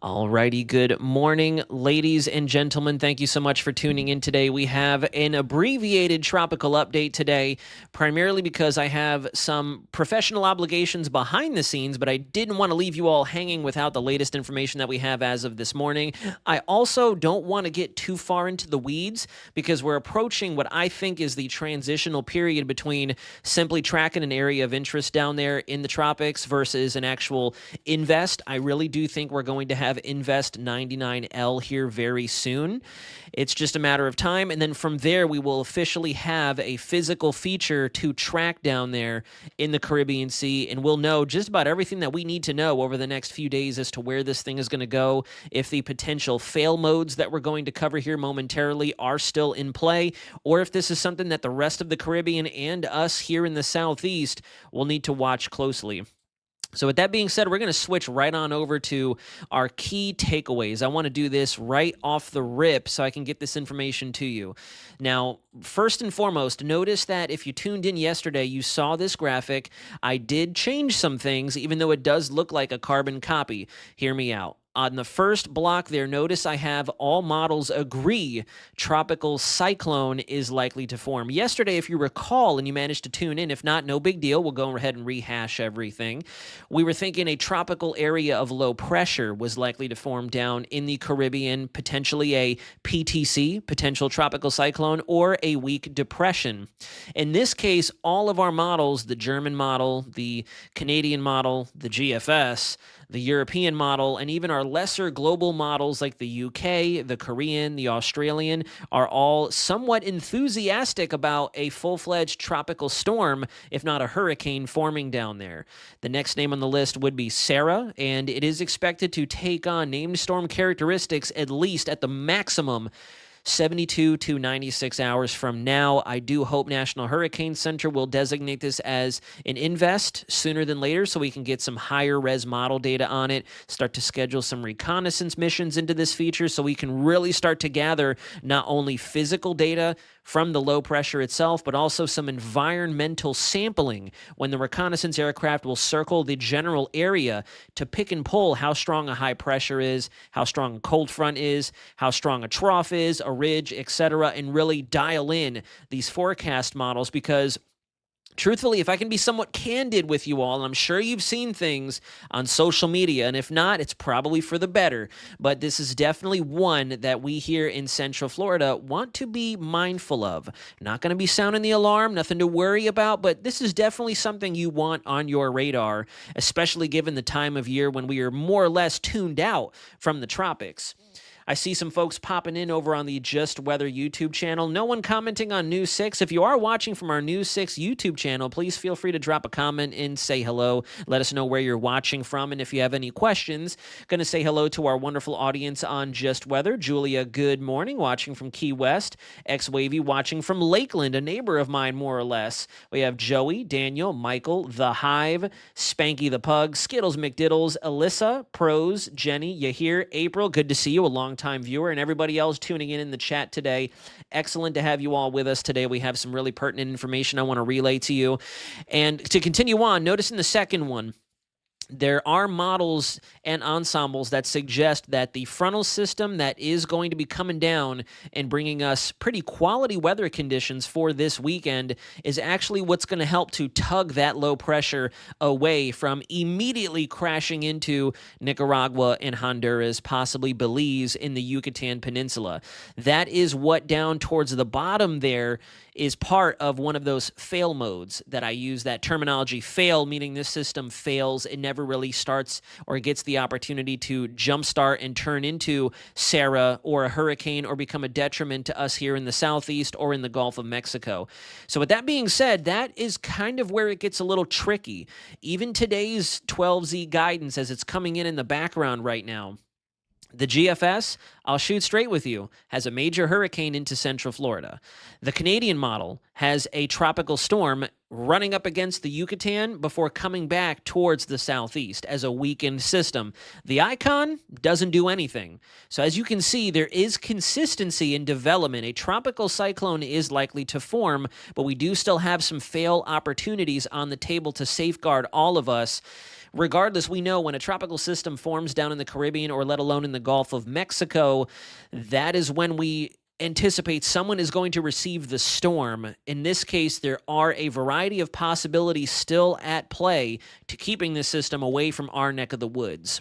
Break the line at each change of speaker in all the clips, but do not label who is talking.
Alrighty, good morning, ladies and gentlemen. Thank you so much for tuning in today. We have an abbreviated tropical update today, primarily because I have some professional obligations behind the scenes, but I didn't want to leave you all hanging without the latest information that we have as of this morning. I also don't want to get too far into the weeds because we're approaching what I think is the transitional period between simply tracking an area of interest down there in the tropics versus an actual invest. I really do think we're going to have Invest 99L here very soon. It's just a matter of time, and then from there we will officially have a physical feature to track down there in the Caribbean Sea, and we'll know just about everything that we need to know over the next few days as to where this thing is going to go, if the potential fail modes that we're going to cover here momentarily are still in play, or if this is something that the rest of the Caribbean and us here in the Southeast will need to watch closely. So with that being said, we're going to switch right on over to our key takeaways. I want to do this right off the rip so I can get this information to you. Now, first and foremost, notice that if you tuned in yesterday, you saw this graphic. I did change some things, even though it does look like a carbon copy. Hear me out. On the first block there, notice I have all models agree tropical cyclone is likely to form. Yesterday, if you recall and you managed to tune in, if not, no big deal. We'll go ahead and rehash everything. We were thinking a tropical area of low pressure was likely to form down in the Caribbean, potentially a PTC, potential tropical cyclone, or a weak depression. In this case, all of our models, the German model, the Canadian model, the GFS, the European model, and even our lesser global models like the UK, the Korean, the Australian, are all somewhat enthusiastic about a full-fledged tropical storm, if not a hurricane, forming down there. The next name on the list would be Sarah, and it is expected to take on named storm characteristics at least at the maximum 72 to 96 hours from now. I do hope National Hurricane Center will designate this as an invest sooner than later so we can get some higher res model data on it, start to schedule some reconnaissance missions into this feature so we can really start to gather not only physical data from the low pressure itself, but also some environmental sampling when the reconnaissance aircraft will circle the general area to pick and pull how strong a high pressure is, how strong a cold front is, how strong a trough is, a ridge, etc., and really dial in these forecast models because truthfully, if I can be somewhat candid with you all, I'm sure you've seen things on social media, and if not, it's probably for the better. But this is definitely one that we here in Central Florida want to be mindful of. Not going to be sounding the alarm, nothing to worry about, but this is definitely something you want on your radar, especially given the time of year when we are more or less tuned out from the tropics. I see some folks popping in over on the Just Weather YouTube channel. No one commenting on News 6. If you are watching from our News 6 YouTube channel, please feel free to drop a comment and say hello. Let us know where you're watching from. And if you have any questions, going to say hello to our wonderful audience on Just Weather. Julia, good morning, watching from Key West. X-Wavy watching from Lakeland, a neighbor of mine, more or less. We have Joey, Daniel, Michael, The Hive, Spanky the Pug, Skittles McDiddles, Alyssa, Pros, Jenny, Yahir, April, good to see you, a long-time viewer, and everybody else tuning in the chat today. Excellent to have you all with us today. We have some really pertinent information I want to relay to you. And to continue on, notice in the second one, there are models and ensembles that suggest that the frontal system that is going to be coming down and bringing us pretty quality weather conditions for this weekend is actually what's going to help to tug that low pressure away from immediately crashing into Nicaragua and Honduras, possibly Belize in the Yucatan Peninsula. That is what down towards the bottom there is part of one of those fail modes that I use, that terminology fail, meaning this system fails. It never really starts or gets the opportunity to jumpstart and turn into Sarah or a hurricane or become a detriment to us here in the Southeast or in the Gulf of Mexico. So with that being said, that is kind of where it gets a little tricky. Even today's 12Z guidance as it's coming in the background right now, the GFS, I'll shoot straight with you, has a major hurricane into Central Florida. The Canadian model has a tropical storm running up against the Yucatan before coming back towards the southeast as a weakened system. The Icon doesn't do anything. So as you can see, there is consistency in development. A tropical cyclone is likely to form, but we do still have some fail opportunities on the table to safeguard all of us. Regardless, we know when a tropical system forms down in the Caribbean or let alone in the Gulf of Mexico, that is when we anticipate someone is going to receive the storm. In this case, there are a variety of possibilities still at play to keeping this system away from our neck of the woods.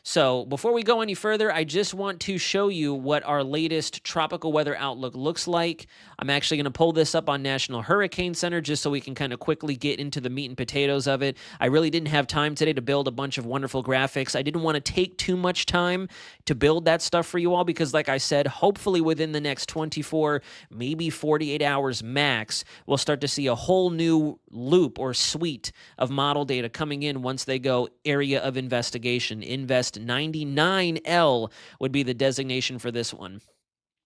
So before we go any further, I just want to show you what our latest tropical weather outlook looks like. I'm actually going to pull this up on National Hurricane Center just so we can kind of quickly get into the meat and potatoes of it. I really didn't have time today to build a bunch of wonderful graphics. I didn't want to take too much time to build that stuff for you all because, like I said, hopefully within the next 24, maybe 48 hours max, we'll start to see a whole new loop or suite of model data coming in once they go area of investigation. Invest 99L would be the designation for this one.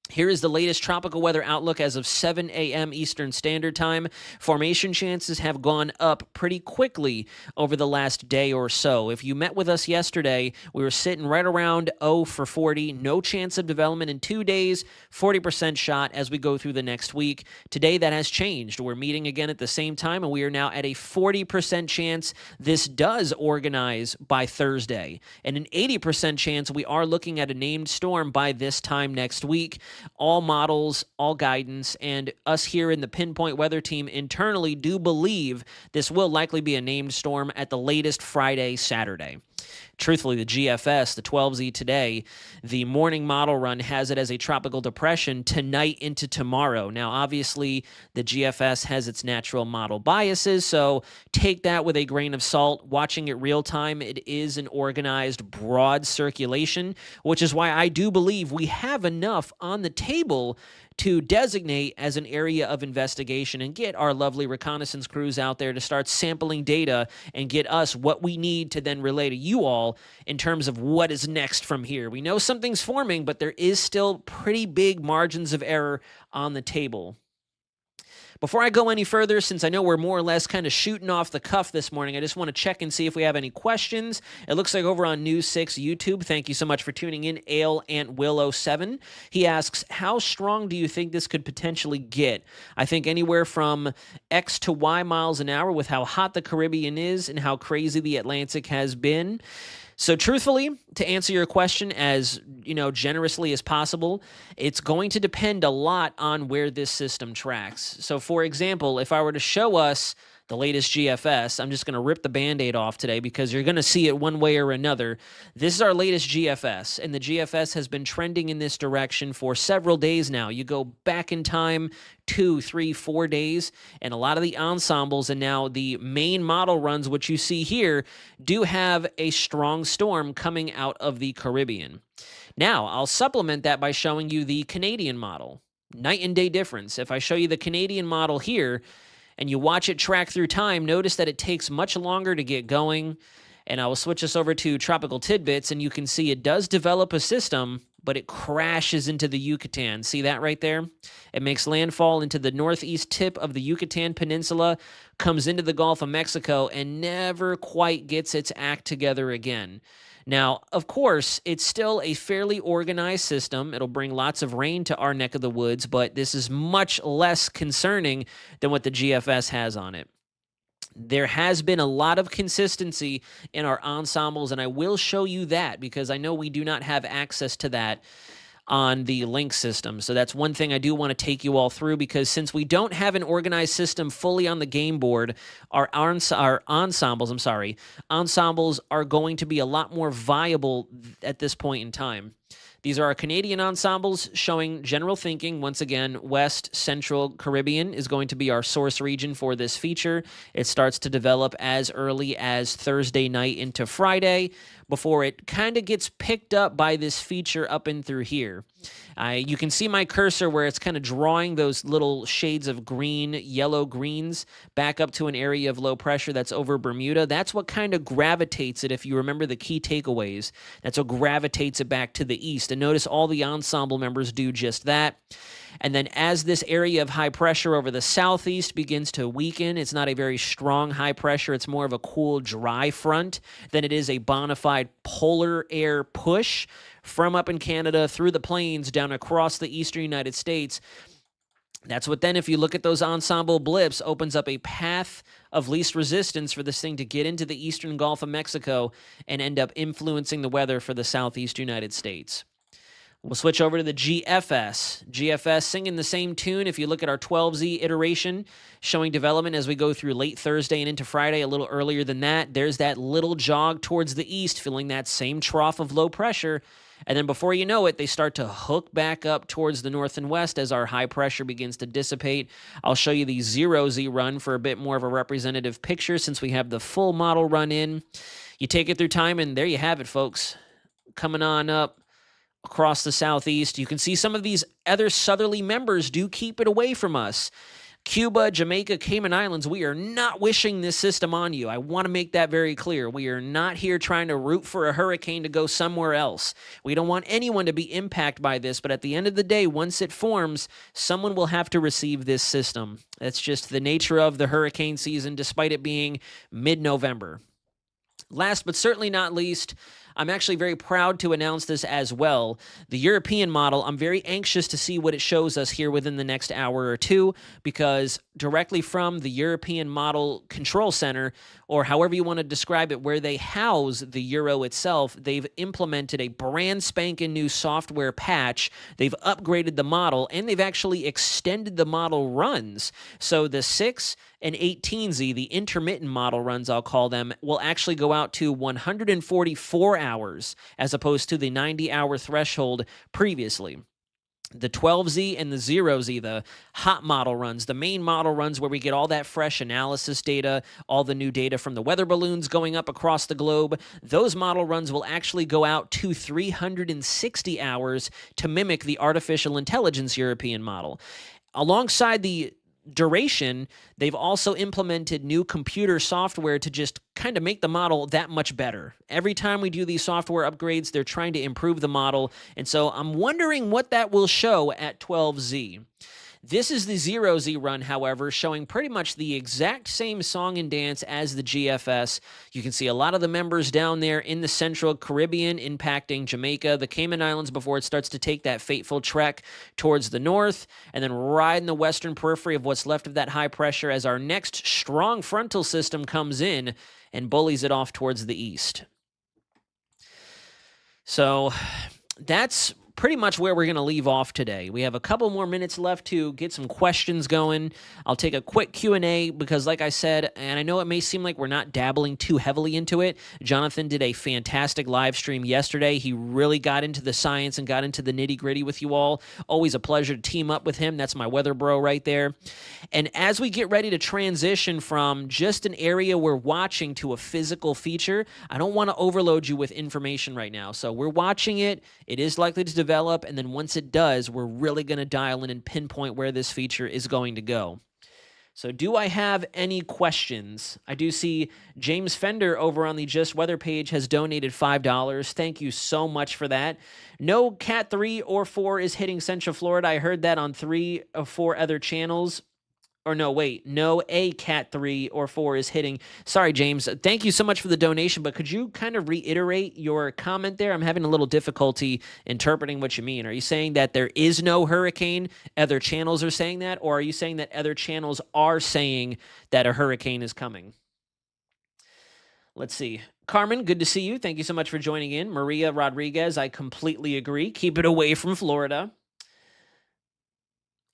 Here is the latest tropical weather outlook as of 7 a.m. Eastern Standard Time. Formation chances have gone up pretty quickly over the last day or so. If you met with us yesterday, we were sitting right around 0 for 40. No chance of development in 2 days, 40% shot as we go through the next week. Today, that has changed. We're meeting again at the same time, and we are now at a 40% chance this does organize by Thursday. And an 80% chance we are looking at a named storm by this time next week. All models, all guidance, and us here in the Pinpoint Weather Team internally do believe this will likely be a named storm at the latest Friday, Saturday. Truthfully, the GFS, the 12Z today, the morning model run has it as a tropical depression tonight into tomorrow. Now, obviously, the GFS has its natural model biases, so take that with a grain of salt. Watching it real time, it is an organized, broad circulation, which is why I do believe we have enough on the table to designate as an area of investigation and get our lovely reconnaissance crews out there to start sampling data and get us what we need to then relay to you all in terms of what is next from here. We know something's forming, but there is still pretty big margins of error on the table. Before I go any further, since I know we're more or less kind of shooting off the cuff this morning, I just want to check and see if we have any questions. It looks like over on News 6 YouTube, thank you so much for tuning in, Ale Ant Willow 7. He asks, how strong do you think this could potentially get? I think anywhere from X to Y miles an hour with how hot the Caribbean is and how crazy the Atlantic has been. So truthfully, to answer your question as, generously as possible, it's going to depend a lot on where this system tracks. So for example, if I were to show us the latest GFS, I'm just going to rip the Band-Aid off today because you're going to see it one way or another. This is our latest GFS, and the GFS has been trending in this direction for several days now. You go back in time 2, 3, 4 days, and a lot of the ensembles and now the main model runs, which you see here, do have a strong storm coming out of the Caribbean. Now, I'll supplement that by showing you the Canadian model. Night and day difference. If I show you the Canadian model here, and you watch it track through time, notice that it takes much longer to get going. And I will switch us over to Tropical Tidbits, and you can see it does develop a system, but it crashes into the Yucatan. See that right there? It makes landfall into the northeast tip of the Yucatan Peninsula, comes into the Gulf of Mexico, and never quite gets its act together again. Now, of course, it's still a fairly organized system. It'll bring lots of rain to our neck of the woods, but this is much less concerning than what the GFS has on it. There has been a lot of consistency in our ensembles, and I will show you that because I know we do not have access to that on the link system. So that's one thing I do want to take you all through because since we don't have an organized system fully on the game board, our ensembles are going to be a lot more viable at this point in time. These are our Canadian ensembles showing general thinking. Once again, West Central Caribbean is going to be our source region for this feature. It starts to develop as early as Thursday night into Friday before it kind of gets picked up by this feature up and through here. You can see my cursor where it's kind of drawing those little shades of green, yellow greens back up to an area of low pressure that's over Bermuda. That's what kind of gravitates it, if you remember the key takeaways. That's what gravitates it back to the east. And notice all the ensemble members do just that. And then as this area of high pressure over the southeast begins to weaken, it's not a very strong high pressure. It's more of a cool, dry front than it is a bona fide polar air push from up in Canada through the plains down across the eastern United States. That's what then, if you look at those ensemble blips, opens up a path of least resistance for this thing to get into the eastern Gulf of Mexico and end up influencing the weather for the southeast United States. We'll switch over to the GFS. GFS singing the same tune. If you look at our 12Z iteration, showing development as we go through late Thursday and into Friday, a little earlier than that, there's that little jog towards the east, filling that same trough of low pressure. And then before you know it, they start to hook back up towards the north and west as our high pressure begins to dissipate. I'll show you the 0Z run for a bit more of a representative picture since we have the full model run in. You take it through time, and there you have it, folks. Coming on up across the southeast. You can see some of these other southerly members do keep it away from us. Cuba, Jamaica, Cayman Islands, we are not wishing this system on you. I want to make that very clear. We are not here trying to root for a hurricane to go somewhere else. We don't want anyone to be impacted by this, but at the end of the day, once it forms, someone will have to receive this system. That's just the nature of the hurricane season, despite it being mid-November. Last but certainly not least, I'm actually very proud to announce this as well. The European model, I'm very anxious to see what it shows us here within the next hour or two, because directly from the European Model Control Center, or however you want to describe it, where they house the Euro itself, they've implemented a brand spanking new software patch. They've upgraded the model, and they've actually extended the model runs. So the 6 and 18Z, the intermittent model runs, I'll call them, will actually go out to 144 hours as opposed to the 90-hour threshold previously. The 12Z and the 0Z, the hot model runs, the main model runs where we get all that fresh analysis data, all the new data from the weather balloons going up across the globe, those model runs will actually go out to 360 hours to mimic the artificial intelligence European model. Alongside the duration, they've also implemented new computer software to just kind of make the model that much better. Every time we do these software upgrades, they're trying to improve the model, and so I'm wondering what that will show at 12Z. This is the 0Z run, however, showing pretty much the exact same song and dance as the GFS. You can see a lot of the members down there in the central Caribbean impacting Jamaica, the Cayman Islands, before it starts to take that fateful trek towards the north, and then right in the western periphery of what's left of that high pressure as our next strong frontal system comes in and bullies it off towards the east. So that's pretty much where we're going to leave off today. We have a couple more minutes left to get some questions going. I'll take a quick Q&A because, like I said, and I know it may seem like we're not dabbling too heavily into it, Jonathan did a fantastic live stream yesterday. He really got into the science and got into the nitty-gritty with you all. Always a pleasure to team up with him. That's my weather bro right there. And as we get ready to transition from just an area we're watching to a physical feature, I don't want to overload you with information right now. So we're watching it. It is likely to develop, and then once it does, we're really going to dial in and pinpoint where this feature is going to go. So do I have any questions? I do see James Fender over on the Just Weather page has donated $5. Thank you so much for that. No Cat 3 or 4 is hitting Central Florida. I heard that on 3 or 4 other channels. Or no, wait, no, a Cat 3 or 4 is hitting. Sorry, James. Thank you so much for the donation, but could you kind of reiterate your comment there? I'm having a little difficulty interpreting what you mean. Are you saying that there is no hurricane? Other channels are saying that? Or are you saying that other channels are saying that a hurricane is coming? Let's see. Carmen, good to see you. Thank you so much for joining in. Maria Rodriguez, I completely agree. Keep it away from Florida.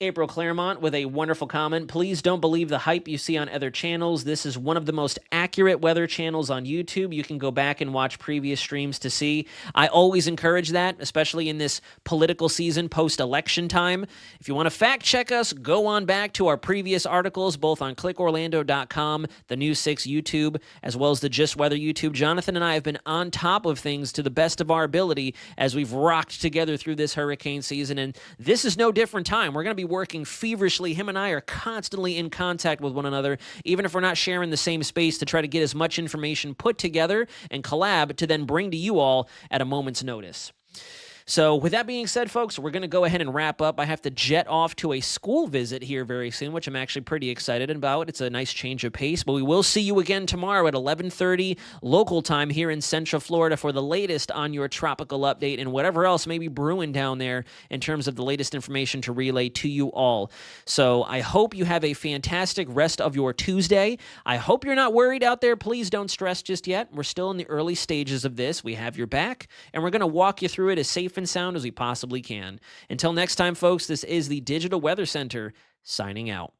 April Claremont with a wonderful comment. Please don't believe the hype you see on other channels. This is one of the most accurate weather channels on YouTube. You can go back and watch previous streams to see. I always encourage that, especially in this political season, post-election time. If you want to fact check us, go on back to our previous articles, both on clickorlando.com, the News 6 YouTube, as well as the Just Weather YouTube. Jonathan and I have been on top of things to the best of our ability as we've rocked together through this hurricane season, and this is no different time. We're going to be working feverishly. Him and I are constantly in contact with one another, even if we're not sharing the same space, to try to get as much information put together and collab to then bring to you all at a moment's notice. So, with that being said, folks, we're going to go ahead and wrap up. I have to jet off to a school visit here very soon, which I'm actually pretty excited about. It's a nice change of pace, but we will see you again tomorrow at 11:30 local time here in Central Florida for the latest on your tropical update and whatever else may be brewing down there in terms of the latest information to relay to you all. So, I hope you have a fantastic rest of your Tuesday. I hope you're not worried out there. Please don't stress just yet. We're still in the early stages of this. We have your back, and we're going to walk you through it as safe and sound as we possibly can. Until next time, folks, this is the Digital Weather Center signing out.